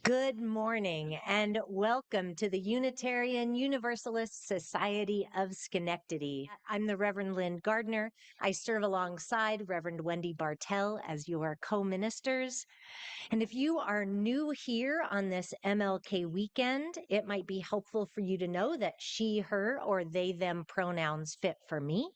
Good morning and welcome to the Unitarian Universalist Society of Schenectady. I'm the Reverend Lynn Gardner. I serve alongside Reverend Wendy Bartel as your co-ministers. And if you are new here on this MLK weekend, it might be helpful for you to know that she, her, or they, them pronouns fit for me.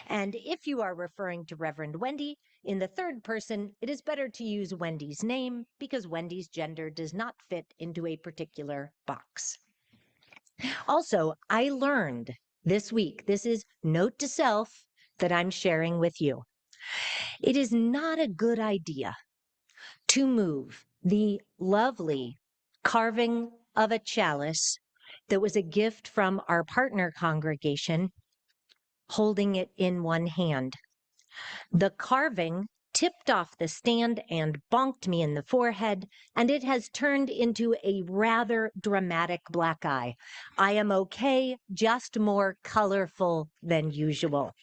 And if you are referring to Reverend Wendy in the third person, it is better to use Wendy's name because Wendy's gender does not fit into a particular box. Also, I learned this week, this is note to self that I'm sharing with you. It is not a good idea to move the lovely carving of a chalice that was a gift from our partner congregation, holding it in one hand. The carving tipped off the stand and bonked me in the forehead, and it has turned into a rather dramatic black eye. I am okay, just more colorful than usual.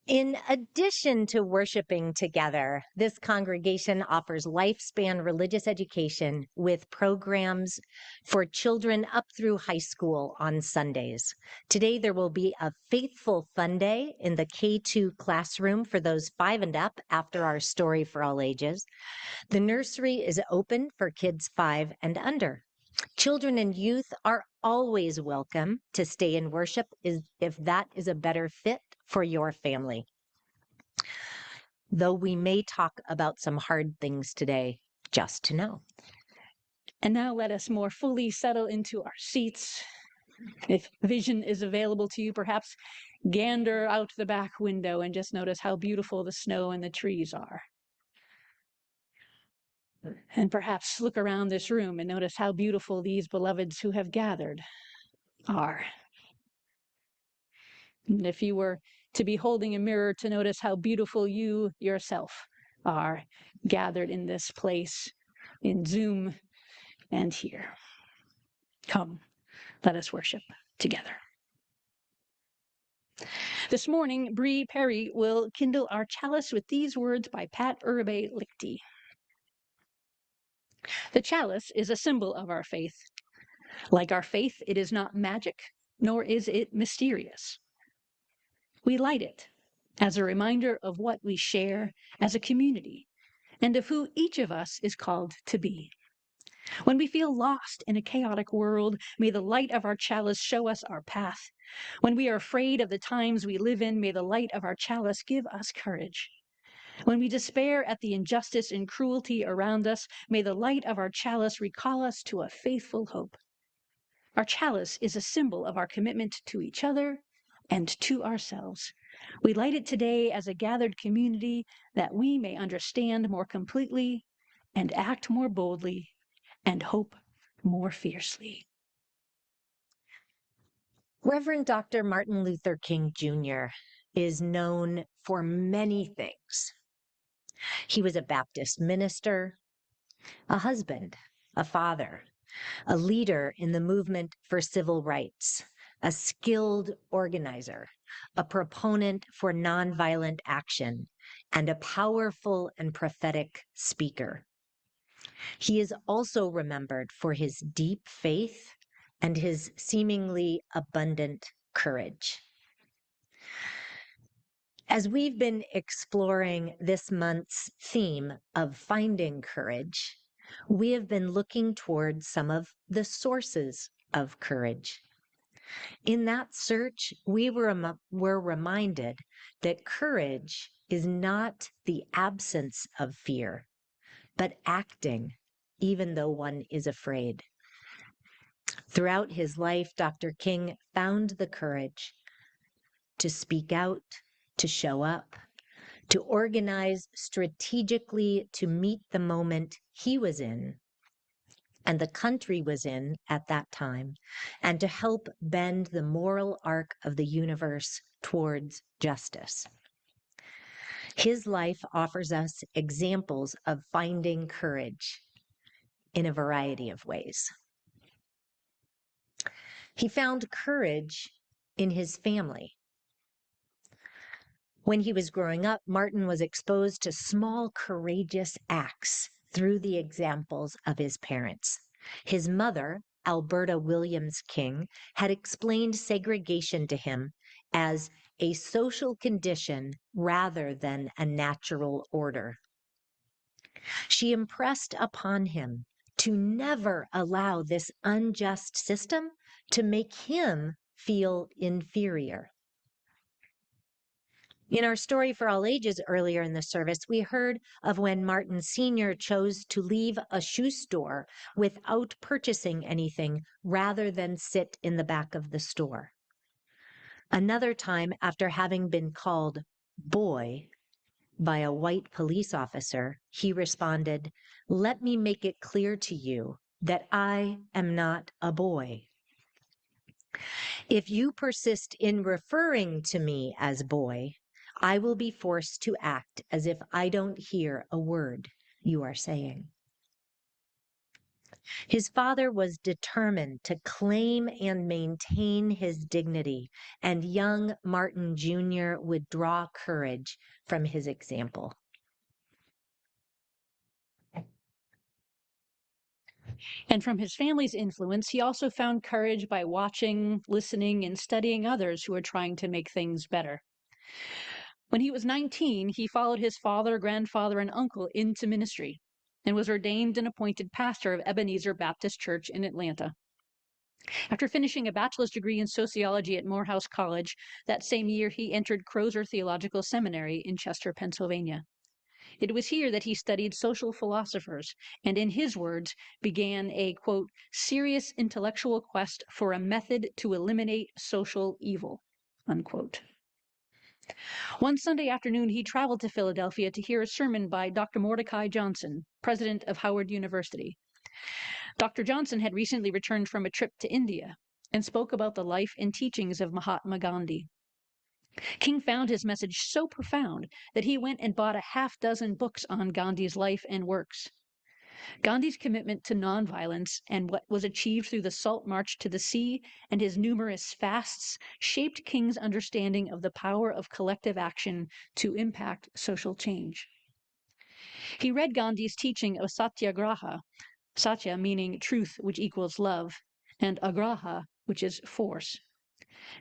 In addition to worshiping together, this congregation offers lifespan religious education with programs for children up through high school on Sundays. Today, there will be a Faithful Fun Day in the K2 classroom for those 5 and up after our Story for All Ages. The nursery is open for kids 5 and under. Children and youth are always welcome to stay in worship if that is a better fit for your family. Though we may talk about some hard things today, just to know. And now let us more fully settle into our seats. If vision is available to you, perhaps gander out the back window and just notice how beautiful the snow and the trees are. And perhaps look around this room and notice how beautiful these beloveds who have gathered are. And if you were to be holding a mirror, to notice how beautiful you yourself are gathered in this place, in Zoom and here. Come, let us worship together. This morning, Bree Perry will kindle our chalice with these words by Pat Urbe Lichty. The chalice is a symbol of our faith. Like our faith, it is not magic, nor is it mysterious. We light it as a reminder of what we share as a community and of who each of us is called to be. When we feel lost in a chaotic world, may the light of our chalice show us our path. When we are afraid of the times we live in, may the light of our chalice give us courage. When we despair at the injustice and cruelty around us, may the light of our chalice recall us to a faithful hope. Our chalice is a symbol of our commitment to each other and to ourselves. We light it today as a gathered community that we may understand more completely and act more boldly and hope more fiercely. Reverend Dr. Martin Luther King Jr. is known for many things. He was a Baptist minister, a husband, a father, a leader in the movement for civil rights, a skilled organizer, a proponent for nonviolent action, and a powerful and prophetic speaker. He is also remembered for his deep faith and his seemingly abundant courage. As we've been exploring this month's theme of finding courage, we have been looking towards some of the sources of courage. In that search, we were reminded that courage is not the absence of fear, but acting even though one is afraid. Throughout his life, Dr. King found the courage to speak out, to show up, to organize strategically to meet the moment he was in and the country was in at that time, and to help bend the moral arc of the universe towards justice. His life offers us examples of finding courage in a variety of ways. He found courage in his family. When he was growing up, Martin was exposed to small, courageous acts through the examples of his parents. His mother, Alberta Williams King, had explained segregation to him as a social condition rather than a natural order. She impressed upon him to never allow this unjust system to make him feel inferior. In our story for all ages earlier in the service, we heard of when Martin Sr. chose to leave a shoe store without purchasing anything rather than sit in the back of the store. Another time, after having been called boy by a white police officer, he responded, "Let me make it clear to you that I am not a boy. If you persist in referring to me as boy, I will be forced to act as if I don't hear a word you are saying." His father was determined to claim and maintain his dignity, and young Martin Jr. would draw courage from his example. And from his family's influence, he also found courage by watching, listening, and studying others who were trying to make things better. When he was 19, he followed his father, grandfather, and uncle into ministry and was ordained and appointed pastor of Ebenezer Baptist Church in Atlanta. After finishing a bachelor's degree in sociology at Morehouse College, that same year he entered Crozer Theological Seminary in Chester, Pennsylvania. It was here that he studied social philosophers and, in his words, began a, quote, serious intellectual quest for a method to eliminate social evil, unquote. One Sunday afternoon, he traveled to Philadelphia to hear a sermon by Dr. Mordecai Johnson, president of Howard University. Dr. Johnson had recently returned from a trip to India and spoke about the life and teachings of Mahatma Gandhi. King found his message so profound that he went and bought a half-dozen books on Gandhi's life and works. Gandhi's commitment to nonviolence and what was achieved through the Salt March to the Sea and his numerous fasts shaped King's understanding of the power of collective action to impact social change. He read Gandhi's teaching of satyagraha, satya meaning truth, which equals love, and agraha, which is force.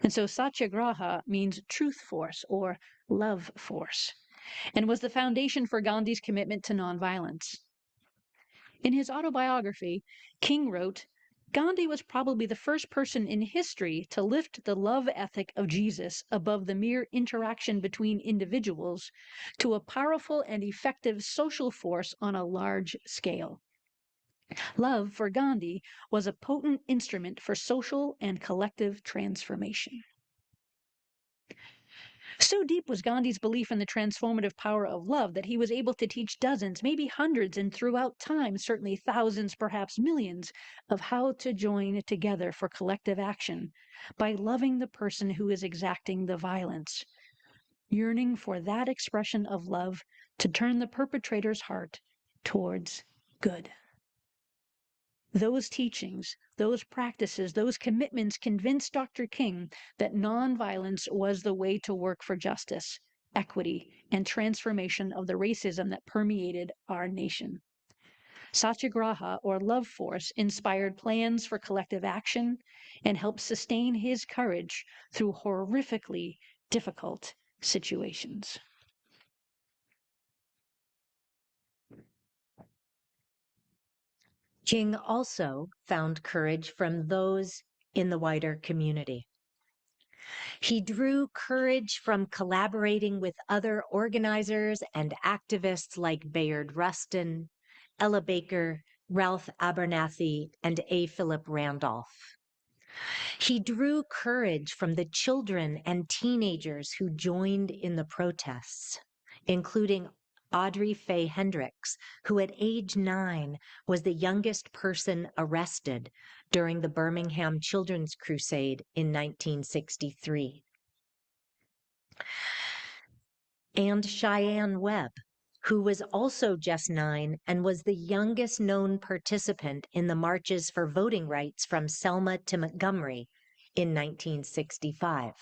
And so satyagraha means truth force or love force, and was the foundation for Gandhi's commitment to nonviolence. In his autobiography, King wrote, Gandhi was probably the first person in history to lift the love ethic of Jesus above the mere interaction between individuals to a powerful and effective social force on a large scale. Love for Gandhi was a potent instrument for social and collective transformation. So deep was Gandhi's belief in the transformative power of love that he was able to teach dozens, maybe hundreds, and throughout time, certainly thousands, perhaps millions, of how to join together for collective action by loving the person who is exacting the violence, yearning for that expression of love to turn the perpetrator's heart towards good. Those teachings, those practices, those commitments convinced Dr. King that nonviolence was the way to work for justice, equity, and transformation of the racism that permeated our nation. Satyagraha, or love force, inspired plans for collective action and helped sustain his courage through horrifically difficult situations. King also found courage from those in the wider community. He drew courage from collaborating with other organizers and activists like Bayard Rustin, Ella Baker, Ralph Abernathy, and A. Philip Randolph. He drew courage from the children and teenagers who joined in the protests, including Audrey Faye Hendricks, who at age 9 was the youngest person arrested during the Birmingham Children's Crusade in 1963. And Cheyenne Webb, who was also just 9 and was the youngest known participant in the marches for voting rights from Selma to Montgomery in 1965.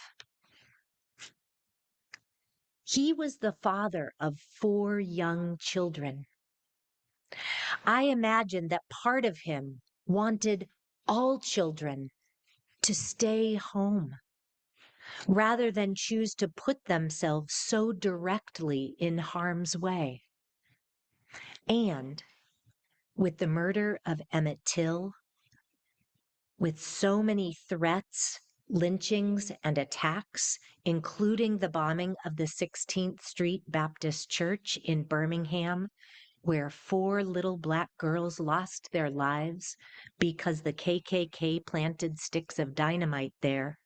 He was the father of 4 young children. I imagine that part of him wanted all children to stay home rather than choose to put themselves so directly in harm's way. And with the murder of Emmett Till, with so many threats, lynchings, and attacks, including the bombing of the 16th Street Baptist Church in Birmingham, where 4 little Black girls lost their lives because the KKK planted sticks of dynamite there,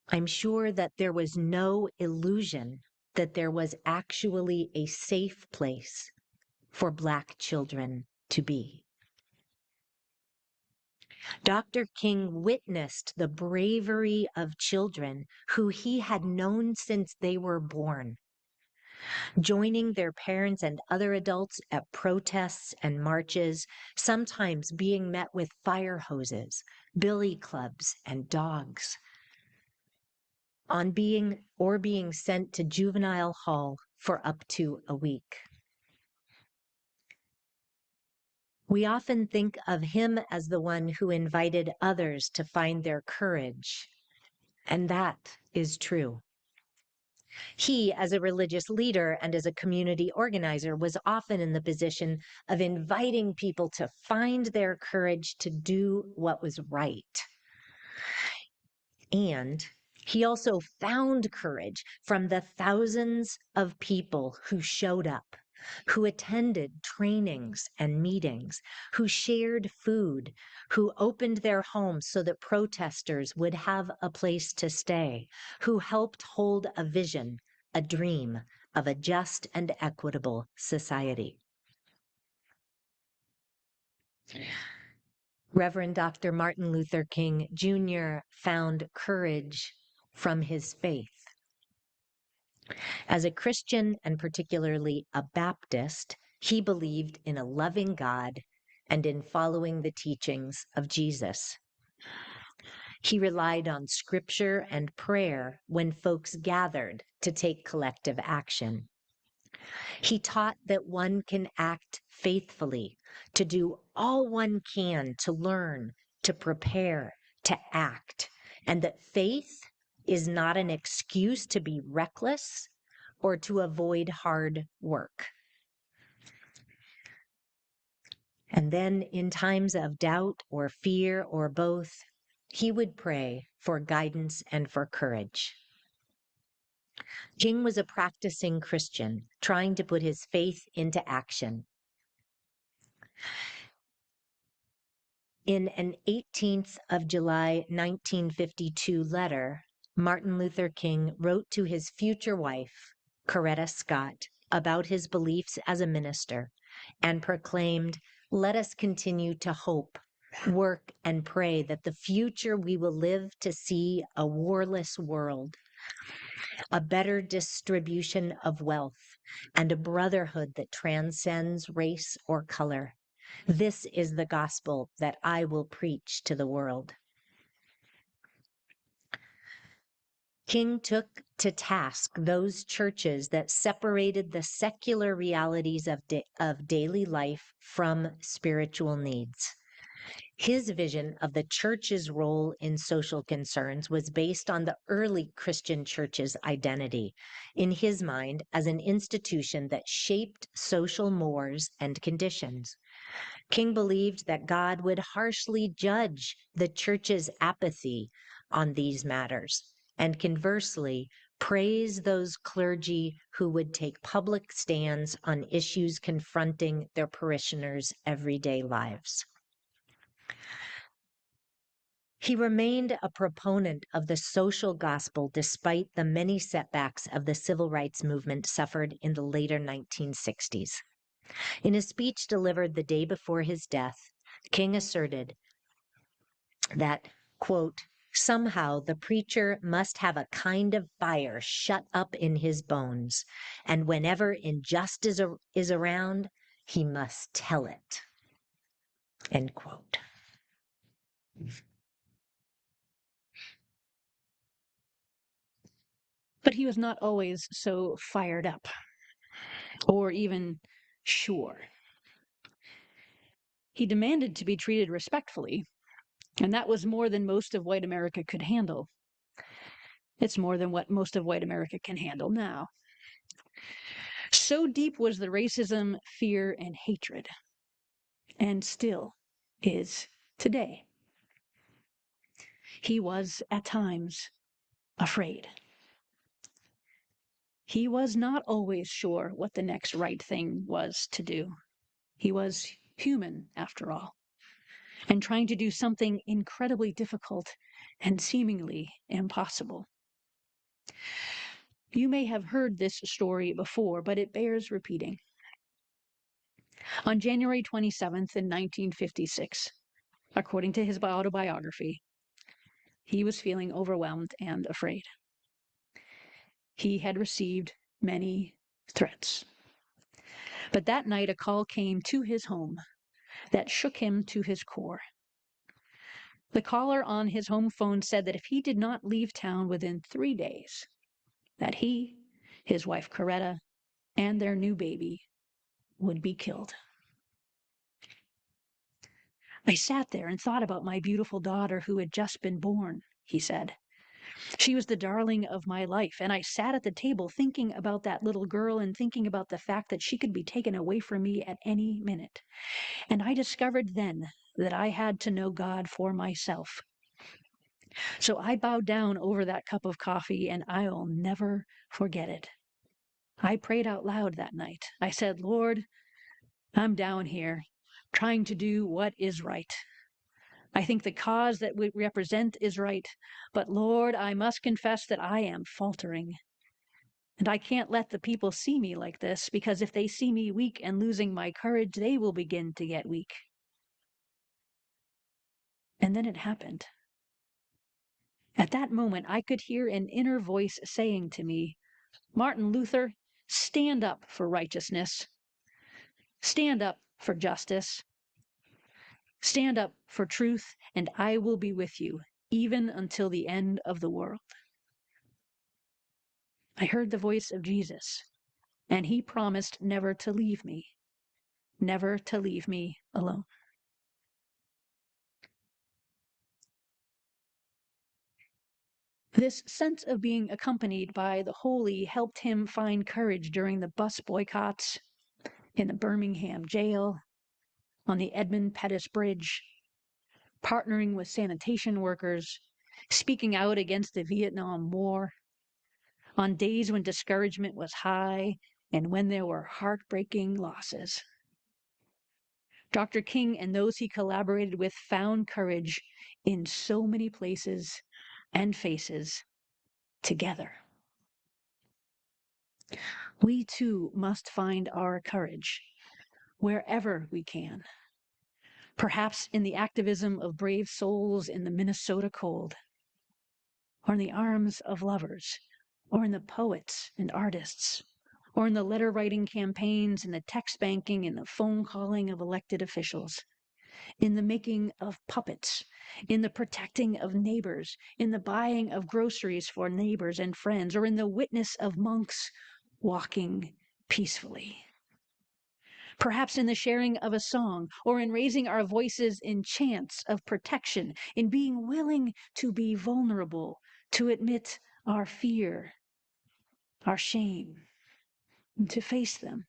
I'm sure that there was no illusion that there was actually a safe place for Black children to be. Dr. King witnessed the bravery of children who he had known since they were born, joining their parents and other adults at protests and marches, sometimes being met with fire hoses, billy clubs, and dogs, being sent to juvenile hall for up to a week. We often think of him as the one who invited others to find their courage, and that is true. He, as a religious leader and as a community organizer, was often in the position of inviting people to find their courage to do what was right. And he also found courage from the thousands of people who showed up, who attended trainings and meetings, who shared food, who opened their homes so that protesters would have a place to stay, who helped hold a vision, a dream of a just and equitable society. Reverend Dr. Martin Luther King Jr. found courage from his faith. As a Christian, and particularly a Baptist, he believed in a loving God and in following the teachings of Jesus. He relied on scripture and prayer when folks gathered to take collective action. He taught that one can act faithfully, to do all one can to learn, to prepare, to act, and that faith is not an excuse to be reckless or to avoid hard work. And then in times of doubt or fear or both, he would pray for guidance and for courage. King was a practicing Christian, trying to put his faith into action. In an 18th of July, 1952 letter, Martin Luther King wrote to his future wife, Coretta Scott, about his beliefs as a minister and proclaimed, "Let us continue to hope, work, and pray that the future we will live to see a warless world, a better distribution of wealth, and a brotherhood that transcends race or color. This is the gospel that I will preach to the world." King took to task those churches that separated the secular realities of daily life from spiritual needs. His vision of the church's role in social concerns was based on the early Christian church's identity, in his mind, as an institution that shaped social mores and conditions. King believed that God would harshly judge the church's apathy on these matters, and conversely, praise those clergy who would take public stands on issues confronting their parishioners' everyday lives. He remained a proponent of the social gospel despite the many setbacks of the civil rights movement suffered in the later 1960s. In a speech delivered the day before his death, King asserted that, quote, "Somehow the preacher must have a kind of fire shut up in his bones, and whenever injustice is around, he must tell it," end quote. But he was not always so fired up or even sure. He demanded to be treated respectfully, and that was more than most of white America could handle. It's more than what most of white America can handle now. So deep was the racism, fear, and hatred, and still is today. He was, at times, afraid. He was not always sure what the next right thing was to do. He was human, after all, and trying to do something incredibly difficult and seemingly impossible. You may have heard this story before, but it bears repeating. On January 27th in 1956, according to his autobiography, he was feeling overwhelmed and afraid. He had received many threats. But that night, a call came to his home that shook him to his core. The caller on his home phone said that if he did not leave town within 3 days, that he, his wife Coretta, and their new baby would be killed. I sat there and thought about my beautiful daughter who had just been born, he said. She was the darling of my life, and I sat at the table thinking about that little girl and thinking about the fact that she could be taken away from me at any minute. And I discovered then that I had to know God for myself. So I bowed down over that cup of coffee, and I'll never forget it. I prayed out loud that night. I said, Lord, I'm down here trying to do what is right. I think the cause that we represent is right, but Lord, I must confess that I am faltering. And I can't let the people see me like this, because if they see me weak and losing my courage, they will begin to get weak. And then it happened. At that moment, I could hear an inner voice saying to me, Martin Luther, stand up for righteousness. Stand up for justice. Stand up for truth, and I will be with you, even until the end of the world. I heard the voice of Jesus, and he promised never to leave me alone. This sense of being accompanied by the holy helped him find courage during the bus boycotts, in the Birmingham jail, on the Edmund Pettus Bridge, partnering with sanitation workers, speaking out against the Vietnam War, on days when discouragement was high and when there were heartbreaking losses. Dr. King and those he collaborated with found courage in so many places and faces together. We too must find our courage wherever we can. Perhaps in the activism of brave souls in the Minnesota cold, or in the arms of lovers, or in the poets and artists, or in the letter writing campaigns and the text banking and the phone calling of elected officials, in the making of puppets, in the protecting of neighbors, in the buying of groceries for neighbors and friends, or in the witness of monks walking peacefully. Perhaps in the sharing of a song, or in raising our voices in chants of protection, in being willing to be vulnerable, to admit our fear, our shame, and to face them,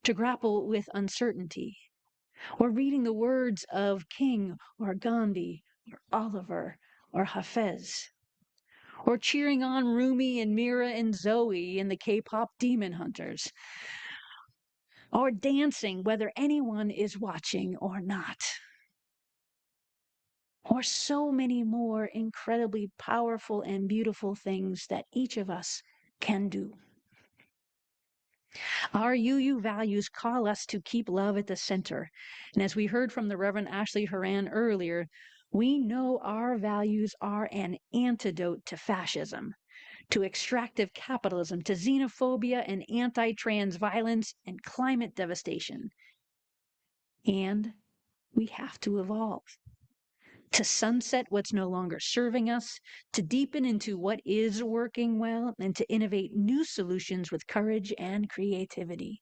to grapple with uncertainty, or reading the words of King or Gandhi or Oliver or Hafez, or cheering on Rumi and Mira and Zoe and the K-pop Demon Hunters, or dancing whether anyone is watching or not, or so many more incredibly powerful and beautiful things that each of us can do. Our UU values call us to keep love at the center. And as we heard from the Reverend Ashley Horan earlier, we know our values are an antidote to fascism, to extractive capitalism, to xenophobia and anti-trans violence and climate devastation. And we have to evolve, to sunset what's no longer serving us, to deepen into what is working well, and to innovate new solutions with courage and creativity.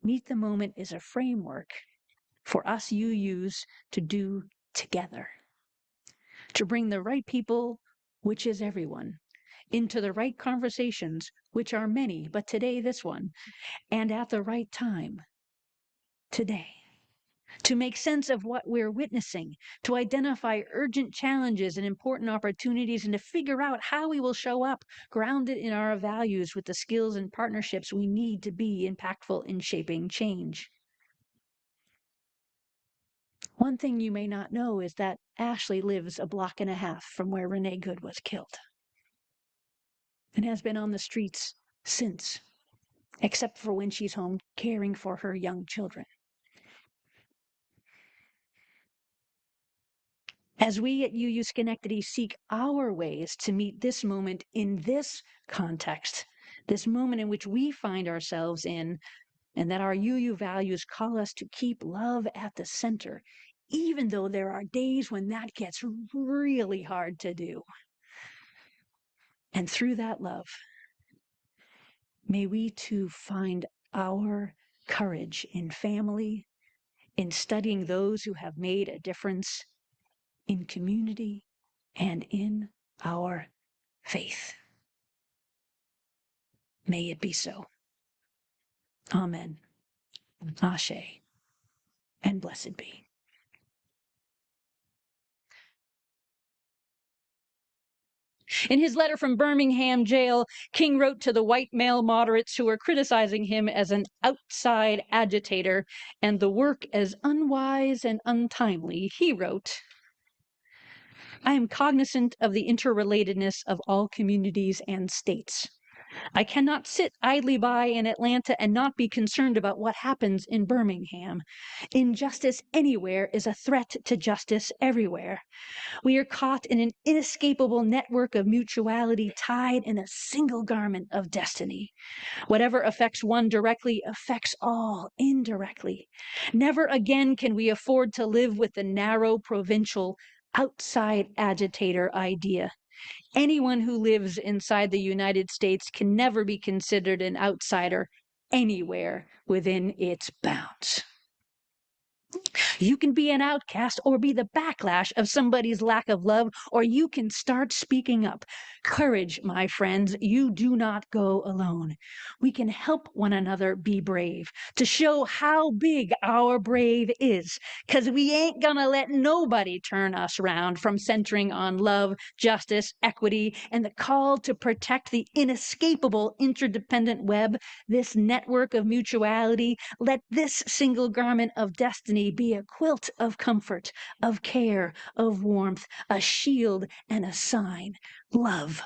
Meet the Moment is a framework for us UUs to do together, to bring the right people, which is everyone, into the right conversations, which are many, but today this one, and at the right time, today. To make sense of what we're witnessing, to identify urgent challenges and important opportunities, and to figure out how we will show up grounded in our values with the skills and partnerships we need to be impactful in shaping change. One thing you may not know is that Ashley lives a block and a half from where Renee Good was killed and has been on the streets since, except for when she's home caring for her young children. As we at UU Schenectady seek our ways to meet this moment in this context, this moment in which we find ourselves in, and that our UU values call us to keep love at the center, even though there are days when that gets really hard to do. And through that love, may we too find our courage in family, in studying those who have made a difference, in community, and in our faith. May it be so. Amen. Ashe. And blessed be. In his letter from Birmingham jail, King wrote to the white male moderates who were criticizing him as an outside agitator and the work as unwise and untimely. He wrote, I am cognizant of the interrelatedness of all communities and states. I cannot sit idly by in Atlanta and not be concerned about what happens in Birmingham. Injustice anywhere is a threat to justice everywhere. We are caught in an inescapable network of mutuality tied in a single garment of destiny. Whatever affects one directly affects all indirectly. Never again can we afford to live with the narrow, provincial, outside agitator idea. Anyone who lives inside the United States can never be considered an outsider anywhere within its bounds. You can be an outcast or be the backlash of somebody's lack of love, or you can start speaking up. Courage, my friends, you do not go alone. We can help one another be brave, to show how big our brave is, because we ain't gonna let nobody turn us around from centering on love, justice, equity, and the call to protect the inescapable interdependent web, this network of mutuality. Let this single garment of destiny be a quilt of comfort, of care, of warmth, a shield and a sign. Love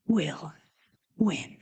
will win.